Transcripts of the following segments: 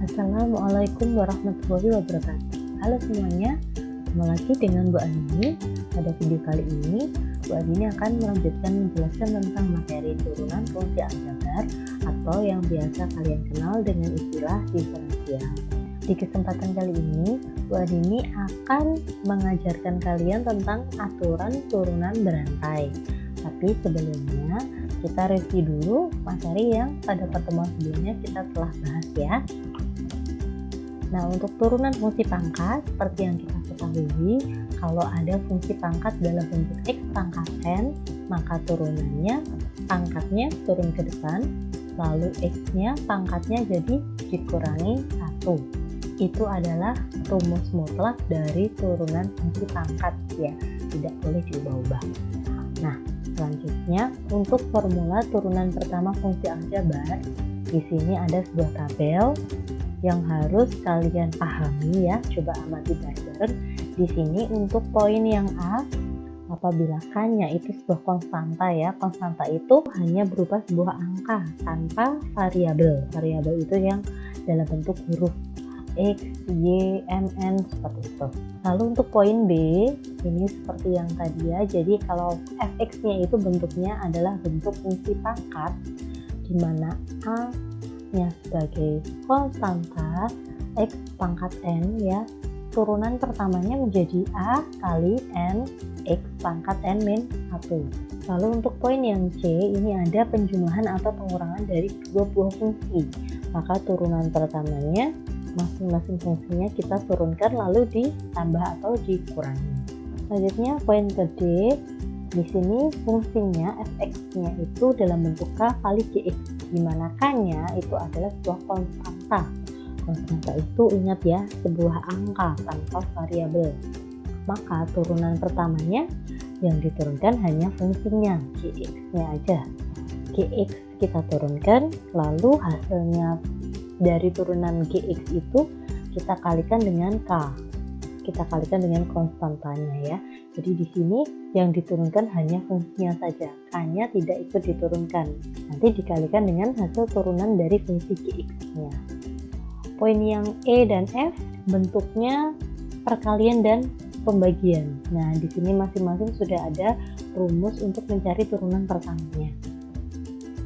Assalamualaikum warahmatullahi wabarakatuh. Halo semuanya, ketemu lagi dengan Bu Andini. Pada video kali ini, Bu Andini akan melanjutkan menjelaskan tentang materi turunan fungsi aljabar atau yang biasa kalian kenal dengan istilah diferensial. Di kesempatan kali ini, Bu Andini akan mengajarkan kalian tentang aturan turunan berantai. Tapi sebelumnya, kita review dulu materi yang pada pertemuan sebelumnya kita telah bahas ya. Nah, untuk turunan fungsi pangkat, seperti yang kita ketahui, kalau ada fungsi pangkat dalam bentuk X pangkat N, maka turunannya, pangkatnya turun ke depan, lalu X-nya, pangkatnya jadi dikurangi 1. Itu adalah rumus mutlak dari turunan fungsi pangkat ya, tidak boleh diubah-ubah. Nah, selanjutnya untuk formula turunan pertama fungsi aljabar, di sini ada sebuah tabel yang harus kalian pahami ya. Coba amati bareng-bareng. Di sini untuk poin yang A, apabila K-nya itu sebuah konstanta ya. Konstanta itu hanya berupa sebuah angka tanpa variabel. Variabel itu yang dalam bentuk huruf X, Y, M, N seperti itu. Lalu untuk poin B, ini seperti yang tadi ya. Jadi kalau fx-nya itu bentuknya adalah bentuk fungsi pangkat, di mana A nya sebagai konstanta, X pangkat N ya, turunan pertamanya menjadi A kali N X pangkat N min 1. Lalu untuk poin yang C, ini ada penjumlahan atau pengurangan dari dua buah fungsi, maka turunan pertamanya masing-masing fungsinya kita turunkan lalu ditambah atau dikurangi. Selanjutnya poin ke D, di sini fungsinya fx-nya itu dalam bentuk K kali Gx, di mana K-nya itu adalah sebuah konstanta. Konstanta itu ingat ya, sebuah angka tanpa variabel. Maka turunan pertamanya yang diturunkan hanya fungsinya, Gx-nya aja. Gx kita turunkan, lalu hasilnya dari turunan Gx itu kita kalikan dengan K. Kita kalikan dengan konstantanya ya. Jadi di sini yang diturunkan hanya fungsinya saja, K-nya tidak ikut diturunkan. Nanti dikalikan dengan hasil turunan dari fungsi Gx-nya. Poin yang E dan F bentuknya perkalian dan pembagian. Nah, di sini masing-masing sudah ada rumus untuk mencari turunan pertamanya.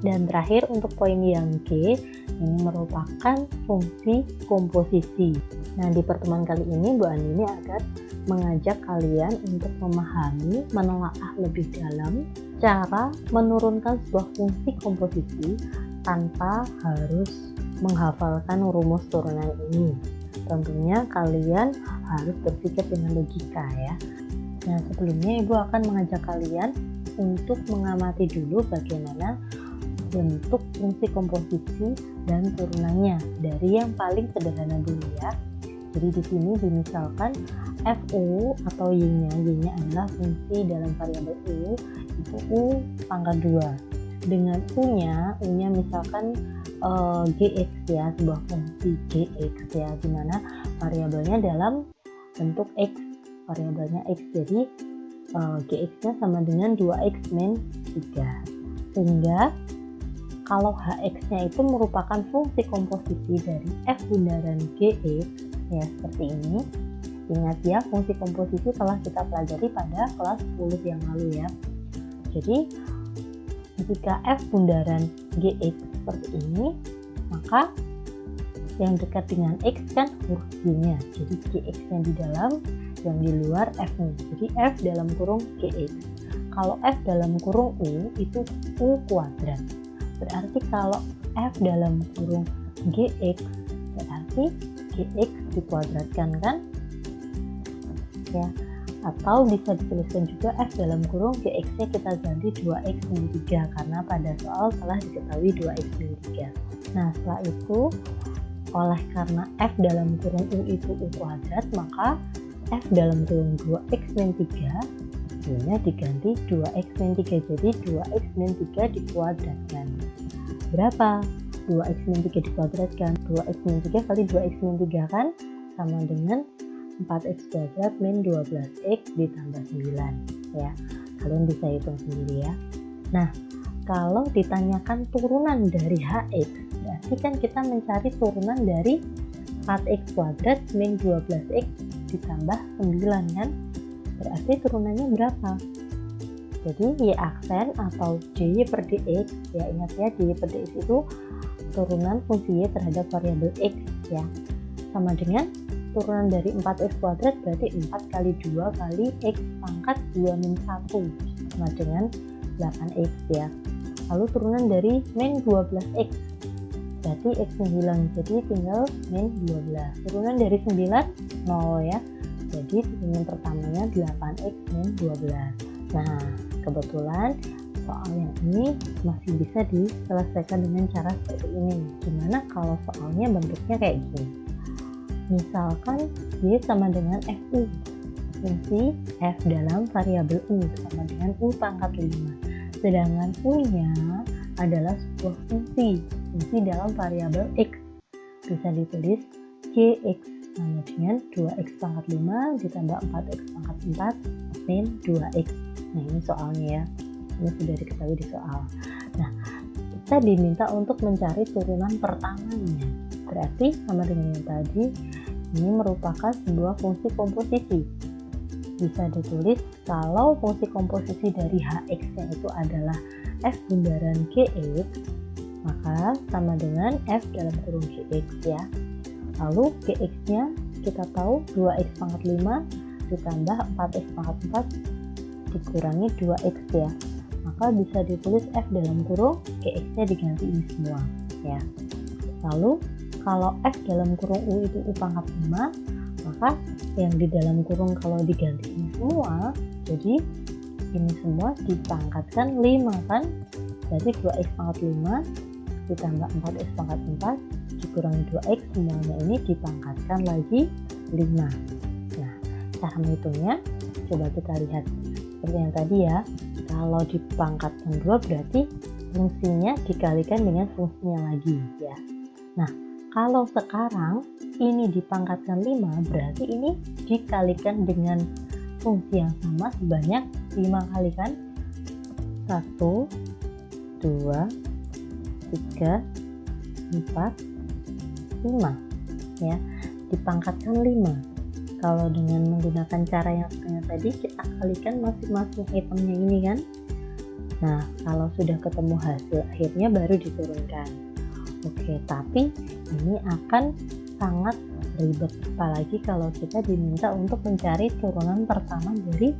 Dan terakhir untuk poin yang G, ini merupakan fungsi komposisi. Nah, di pertemuan kali ini Bu Andini akan mengajak kalian untuk memahami, menelaah lebih dalam cara menurunkan sebuah fungsi komposisi tanpa harus menghafalkan rumus turunan ini. Tentunya kalian harus berpikir dengan logika ya. Nah, sebelumnya Ibu akan mengajak kalian untuk mengamati dulu bagaimana bentuk fungsi komposisi dan turunannya dari yang paling sederhana dulu ya. Jadi di sini dimisalkan FU atau Y-nya adalah fungsi dalam variabel U, itu U pangkat 2. Dengan U-nya misalkan Gx ya, sebuah fungsi Gx ya, dimana variabelnya dalam bentuk X, variabelnya X, jadi Gx-nya sama dengan 2X min 3. Sehingga kalau Hx-nya itu merupakan fungsi komposisi dari F bundaran Gx ya, seperti ini. Ingat ya, fungsi komposisi telah kita pelajari pada kelas 10 yang lalu ya. Jadi jika F bundaran Gx seperti ini, maka yang dekat dengan X kan huruf G-nya. Jadi Gx-nya di dalam, yang di luar F-nya. Jadi F dalam kurung Gx. Kalau F dalam kurung U itu U kuadrat. Berarti kalau F dalam kurung Gx, berarti Gx dikuadratkan kan? Ya, atau bisa dituliskan juga F dalam kurung Gx-nya kita ganti 2X min 3, karena pada soal telah diketahui 2X min 3. Nah, setelah itu, oleh karena F dalam kurung U itu U kuadrat, maka F dalam kurung 2X min 3 ini diganti 2X min 3, jadi 2X min 3 dikuadratkan. Berapa? 2X min 3 dikuadratkan, 2X min 3 kali 2X min 3 kan sama dengan 4X kuadrat min 12X ditambah 9 ya. Kalian bisa hitung sendiri ya. Nah, Kalau ditanyakan turunan dari hx, berarti kan kita mencari turunan dari 4x kuadrat min 12x ditambah 9 kan? Berarti turunannya berapa? Jadi y aksen atau dy per dx, ya ingat ya, dy per dx itu turunan fungsi y terhadap variabel x ya, sama dengan turunan dari 4x kuadrat, berarti 4 kali 2 kali x pangkat 2 min 1 sama dengan 8x ya. Lalu turunan dari min 12x, berarti x nya hilang, jadi tinggal min 12. Turunan dari 9, 0 ya, jadi turunan pertamanya 8x min 12. Nah, kebetulan soal yang ini masih bisa diselesaikan dengan cara seperti ini. Gimana kalau soalnya bentuknya kayak gini? Misalkan y sama dengan fu, fungsi f dalam variabel u sama dengan u pangkat 5. Sedangkan u-nya adalah sebuah fungsi dalam variabel x. Bisa ditulis gx sama dengan 2x pangkat 5 ditambah 4x pangkat 4 min 2x. Nah, ini soalnya ya, ini sudah diketahui di soal. Nah, kita diminta untuk mencari turunan pertamanya, berarti sama dengan yang tadi, ini merupakan sebuah fungsi komposisi. Bisa ditulis kalau fungsi komposisi dari hx nya itu adalah f bundaran gx, maka sama dengan f dalam kurung gx ya. Lalu gx nya kita tahu 2x pangkat 5 ditambah 4x pangkat 4 dikurangi 2x ya, maka bisa ditulis f dalam kurung gx nya diganti ini semua ya. Lalu kalau f dalam kurung u itu u pangkat 5, maka yang di dalam kurung kalau diganti ini semua, jadi ini semua dipangkatkan 5 kan, jadi 2x pangkat 5 ditambah 4x pangkat 4 dikurangi 2x, semuanya ini dipangkatkan lagi 5. Nah, cara menghitungnya coba kita lihat seperti yang tadi ya. Kalau dipangkatkan 2 berarti fungsinya dikalikan dengan fungsinya lagi ya. Nah, kalau sekarang ini dipangkatkan 5, berarti ini dikalikan dengan fungsi yang sama sebanyak 5 kali kan? 1, 2, 3, 4, 5 ya, dipangkatkan 5. Kalau dengan menggunakan cara yang setengah tadi, kita kalikan masing-masing itemnya ini kan. Nah, kalau sudah ketemu hasil akhirnya baru diturunkan. Oke, tapi ini akan sangat ribet, apalagi kalau kita diminta untuk mencari turunan pertama dari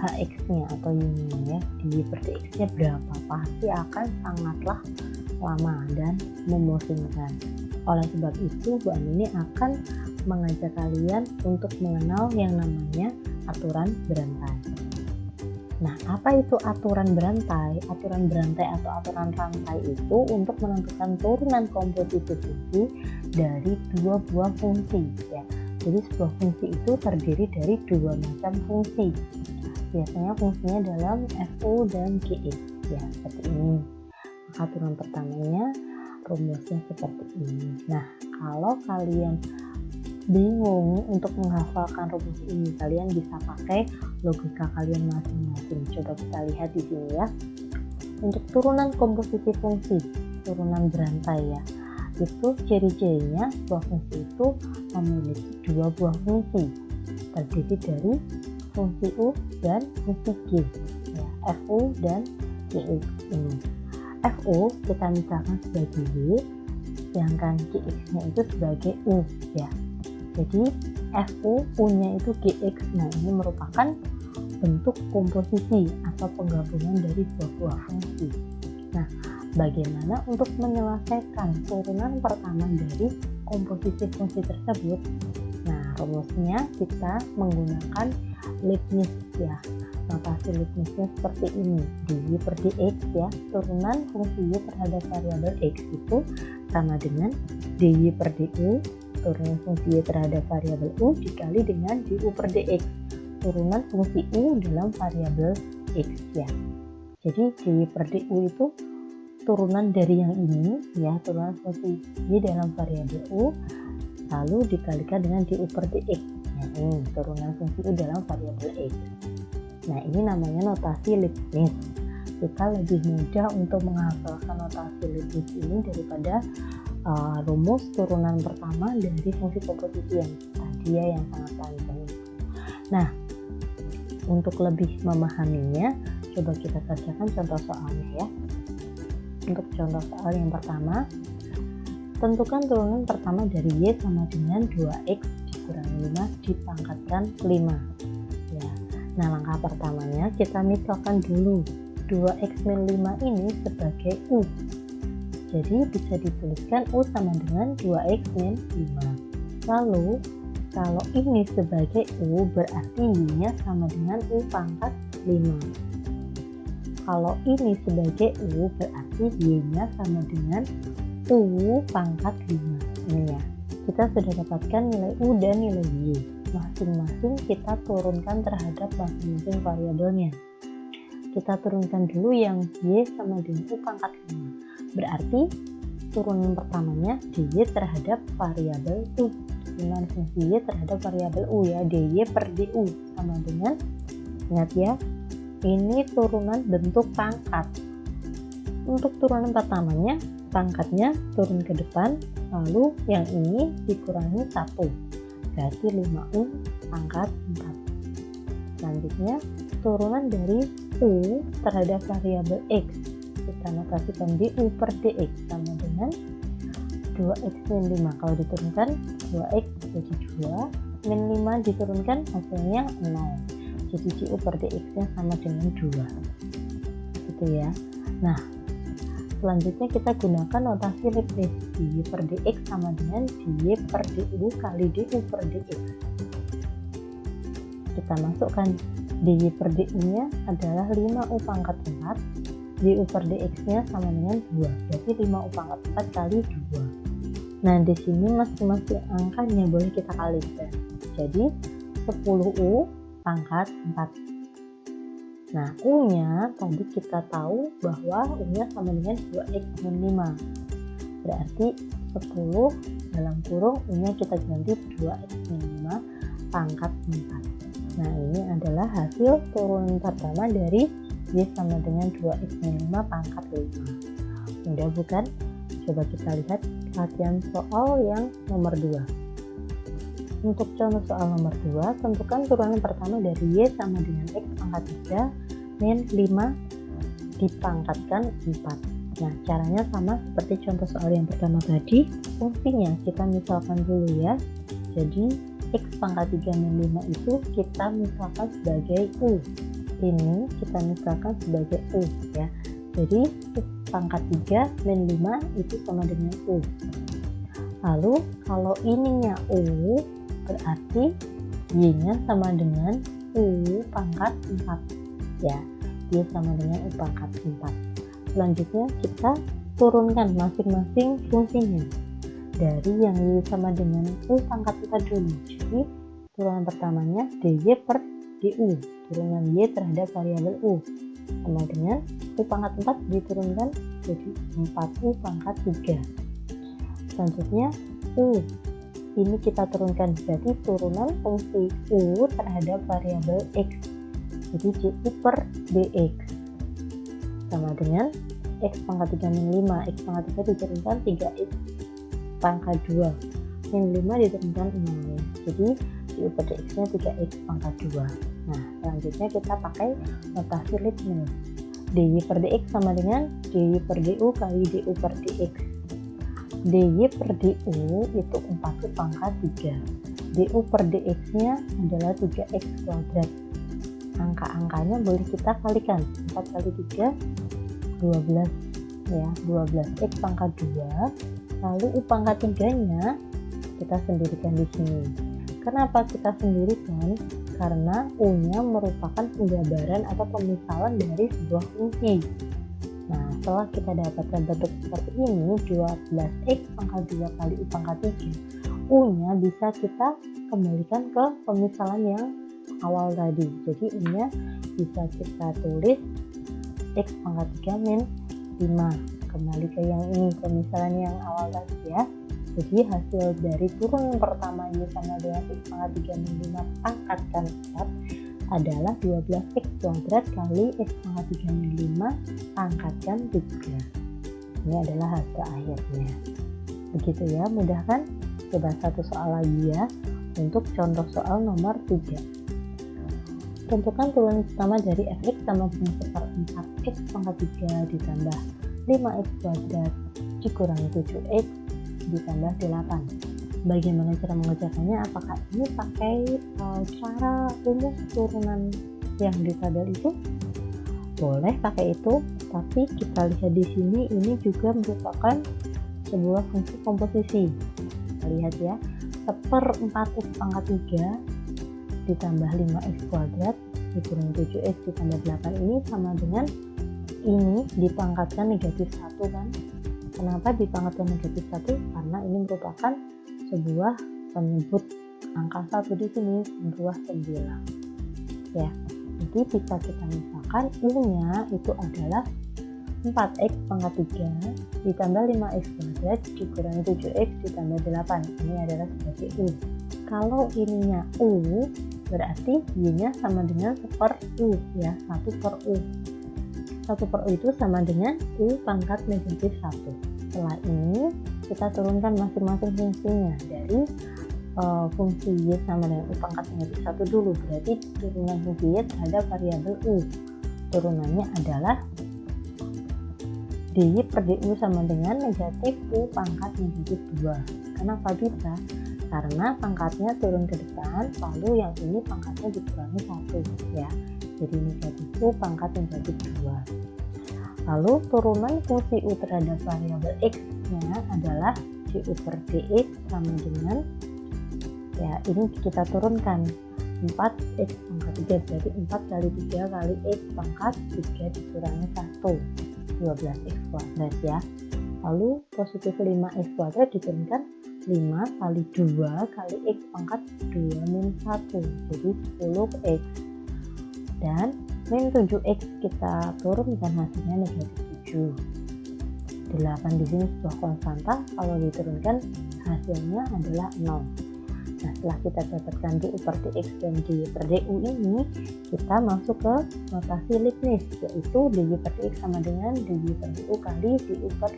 hx nya atau y-nya ya, dy per dx nya berapa, pasti akan sangatlah lama dan membosankan. Oleh sebab itu, Bu Ani akan mengajak kalian untuk mengenal yang namanya aturan berantai. Nah, apa itu aturan berantai? Aturan berantai atau aturan rantai itu untuk menentukan turunan komposisi fungsi dari dua buah fungsi ya. Jadi sebuah fungsi itu terdiri dari dua macam fungsi. Biasanya fungsinya dalam fu dan gx ya, seperti ini. Maka aturan pertamanya rumusnya seperti ini. Nah, kalau kalian bingung untuk menghafalkan rumus ini, kalian bisa pakai logika kalian masing-masing. Coba kita lihat di sini ya. Untuk turunan komposisi fungsi, turunan berantai ya, itu ciri-cirinya sebuah fungsi itu memiliki dua buah fungsi, terdiri dari fungsi u dan fungsi g ya, fu dan gx ini. Fu kita misalkan sebagai y, sedangkan gx-nya itu sebagai u ya. Jadi fu, u-nya itu gx. Nah, ini merupakan bentuk komposisi atau penggabungan dari dua buah fungsi. Nah, bagaimana untuk menyelesaikan turunan pertama dari komposisi fungsi tersebut? Nah, rumusnya kita menggunakan Leibniz ya. Notasi Leibniznya seperti ini, dy per dx ya, turunan fungsi y terhadap variabel x itu sama dengan dy per du, turunan fungsi y terhadap variabel u dikali dengan du per dx, turunan fungsi u dalam variabel x ya. Jadi dy per du itu turunan dari yang ini ya, turunan fungsi y dalam variabel u lalu dikalikan dengan du per dx. Nah, ini turunan fungsi u dalam variabel x. Nah, ini namanya notasi Leibniz. kita lebih mudah untuk menghafalkan notasi Lipschitz ini daripada rumus turunan pertama dari fungsi komposisi yang tadi ya, yang sangat panjang. Nah, untuk lebih memahaminya, coba kita kerjakan contoh soalnya ya. Untuk contoh soal yang pertama, tentukan turunan pertama dari Y sama dengan 2X dikurangi 5 dipangkatkan 5 ya. Nah, langkah pertamanya kita misalkan dulu 2X min 5 ini sebagai U. Jadi bisa dituliskan U sama dengan 2X min 5. Lalu kalau ini sebagai U berarti Y-nya sama dengan U pangkat 5. Kalau ini sebagai U berarti Y-nya sama dengan U pangkat 5. Ini ya, kita sudah dapatkan nilai U dan nilai Y. Masing-masing kita turunkan terhadap masing-masing variabelnya. Kita turunkan dulu yang Y sama dengan U pangkat 5. Berarti turunan pertamanya dy terhadap variabel U. Gimana Y terhadap variabel U ya, dy per du sama dengan, ingat ya, ini turunan bentuk pangkat. Untuk turunan pertamanya, pangkatnya turun ke depan, lalu yang ini dikurangi 1, berarti 5U pangkat 4. Selanjutnya, turunan dari U terhadap variabel X, kita notasikan du per dx sama dengan 2x min 5. Kalau diturunkan 2x jadi 2, min 5 diturunkan hasilnya 0. Jadi du per dx nya sama dengan 2 gitu ya. Nah, selanjutnya kita gunakan notasi Lipschitz, dy per dx sama dengan dy per du kali du per dx. Kita masukkan dy per du nya adalah 5u pangkat 4, du per dx nya sama dengan 2, berarti 5u pangkat 4 kali 2. Nah, di sini masing-masing angkanya boleh kita kalikan, jadi 10u pangkat 4. Nah, u nya tadi kita tahu bahwa u nya sama dengan 2x min 5, berarti 10 dalam kurung u nya kita ganti 2x min 5 pangkat 4. Nah, ini adalah hasil turunan pertama dari Y sama dengan 2x min 5 pangkat 5. Mudah bukan? Coba kita lihat latihan soal yang nomor 2. Untuk contoh soal nomor 2, tentukan turunan pertama dari Y sama dengan X pangkat 3 min 5 dipangkatkan 4. Nah, caranya sama seperti contoh soal yang pertama tadi. Fungsinya kita misalkan dulu ya. Jadi X pangkat 3 min 5 itu kita misalkan sebagai U. Ini kita misalkan sebagai U ya. Jadi X pangkat 3 min 5 itu sama dengan U. Lalu kalau ininya U berarti Y-nya sama dengan U pangkat 4 ya. Y sama dengan U pangkat 4. Selanjutnya kita turunkan masing-masing fungsinya dari yang Y sama dengan U pangkat 4 dulu. Jadi turunan pertamanya dy per du, turunan Y terhadap variabel U sama dengan U pangkat 4 diturunkan jadi 4U pangkat 3. Selanjutnya U ini kita turunkan, berarti turunan fungsi U terhadap variabel X, jadi du per dx sama dengan X pangkat 3 min 5, X pangkat 3 diturunkan 3X pangkat 2 min 5 diturunkan 0 ya. Jadi du per dx nya 3X pangkat 2. Nah, selanjutnya kita pakai notasi Lipschitz, dy per dx sama dengan dy per du kali du per dx. dy per du itu 4u pangkat 3, du per dx nya adalah 3x kuadrat. Angka-angkanya boleh kita kalikan, 4 kali 3 12 ya, 12x pangkat 2. Lalu u pangkat 3 nya kita sendirikan di sini. Kenapa kita sendirikan? Karena U-nya merupakan penggambaran atau pemisalan dari sebuah fungsi. Nah, setelah kita dapatkan bentuk seperti ini, 12x pangkat 2 kali U pangkat 3, U-nya bisa kita kembalikan ke pemisalan yang awal tadi. Jadi U-nya bisa kita tulis X pangkat 3 min 5. Kembali ke yang ini, pemisalan yang awal tadi ya. Jadi hasil dari turunan pertama Y sama dengan X pangkat 3 min 5 pangkatkan 4 adalah 12x kuadrat kali x pangkat 3 5 pangkatkan 3. Ini adalah hasil akhirnya. Begitu ya, mudah kan? Coba satu soal lagi ya, untuk contoh soal nomor 3. Tentukan turunan pertama dari fx sama dengan seperempat x pangkat 3 ditambah 5x kuadrat dikurangi 7x ditambah 8. Bagaimana cara mengerjakannya? Apakah ini pakai cara rumus turunan yang di tabel itu? Boleh pakai itu, tapi kita lihat di sini ini juga merupakan sebuah fungsi komposisi. Kita lihat ya, seperempat x pangkat 3 ditambah 5x kuadrat dikurangi 7x ditambah 8 ini sama dengan ini dipangkatkan negatif 1 kan. Kenapa dipangkatkan negatif 1? Karena ini merupakan sebuah penyebut angka 1 di sini, sebuah pembilang ya. Jadi bisa kita misalkan U-nya itu adalah 4x pangkat 3 ditambah 5x kuadrat dikurangi 7x ditambah 8. Ini adalah sebagai U. Kalau ininya U, berarti Y-nya sama dengan 1/U ya, 1/U. 1/U itu sama dengan U pangkat negatif 1. Setelah ini kita turunkan masing-masing fungsinya. Dari fungsi Y sama dengan U pangkat negatif 1 dulu, berarti turunan fungsi Y terhadap variabel U. Turunannya adalah dy per du sama dengan negatif U pangkat negatif 2. Kenapa bisa? Karena pangkatnya turun ke depan, lalu yang ini pangkatnya dikurangi 1 ya. Jadi negatif U pangkat negatif 2. Lalu turunan fungsi U terhadap variabel X-nya adalah du per dx sama dengan, ya ini kita turunkan 4x pangkat 3, berarti 4 kali 3 kali x pangkat 3 dikurangi 1, 12x kuadrat ya. Lalu positif 5x kuadrat diturunkan 5 kali 2 kali x pangkat 2 min 1, jadi 10x. Dan min 7x kita turunkan, hasilnya negatif 7. 8 di sini sebuah konstanta, kalau diturunkan hasilnya adalah 0. Nah, setelah kita dapatkan du per dx dan dy per du ini, kita masuk ke notasi Leibniz, yaitu dy per dx sama dengan dy per du kali du per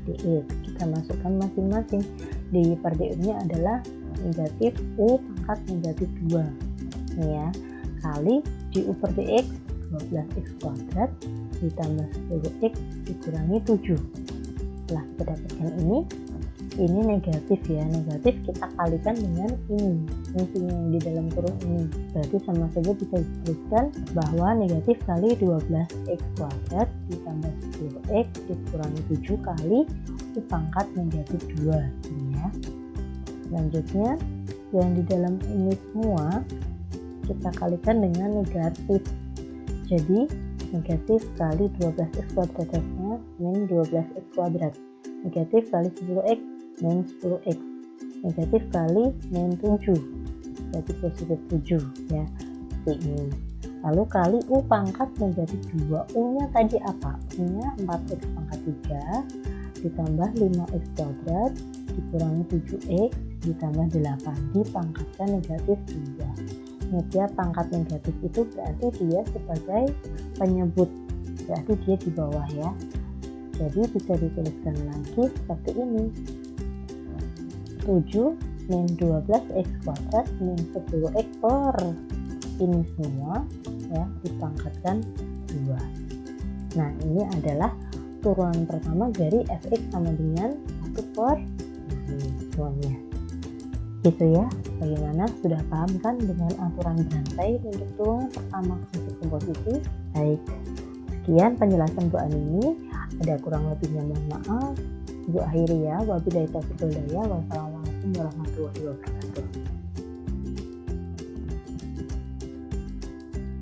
dx. Kita masukkan masing-masing. Dy per du nya adalah negatif u pangkat negatif 2 ini ya, kali du per dx 12x kuadrat ditambah 10x dikurangi 7. Setelah kita dapatkan ini negatif ya, negatif kita kalikan dengan ini fungsinya yang di dalam kurung ini, berarti sama saja bisa dituliskan bahwa negatif kali 12x kuadrat ditambah 10x dikurangi 7 kali u pangkat negatif 2 ini ya. Selanjutnya yang di dalam ini semua kita kalikan dengan negatif, jadi negatif kali 12x kuadratnya min 12x kuadrat, negatif kali 10x min 10x, negatif kali min 7, jadi positif 7 ya, seperti ini. Lalu kali u pangkat negatif 2, u nya tadi apa? U nya 4x pangkat 3 ditambah 5x kuadrat dikurangi 7x ditambah 8 dipangkatkan negatif 2. Ingat ya, pangkat negatif itu berarti dia sebagai penyebut, berarti dia di bawah ya. Jadi bisa dituliskan lagi seperti ini, 7 min 12x kuadrat min 10x per ini semua ya dipangkatkan 2. Nah, ini adalah turunan pertama dari fx sama dengan 1 per ini semuanya. Gitu ya. Bagaimana, sudah paham kan dengan aturan berantai untuk turunan pertama fungsi komposisi? Baik, sekian penjelasan Bu Ani ini. Ada kurang lebihnya mohon maaf. Ibu akhiri ya. Wabillahi taufiq wal hidayah. Wassalamualaikum warahmatullahi wabarakatuh.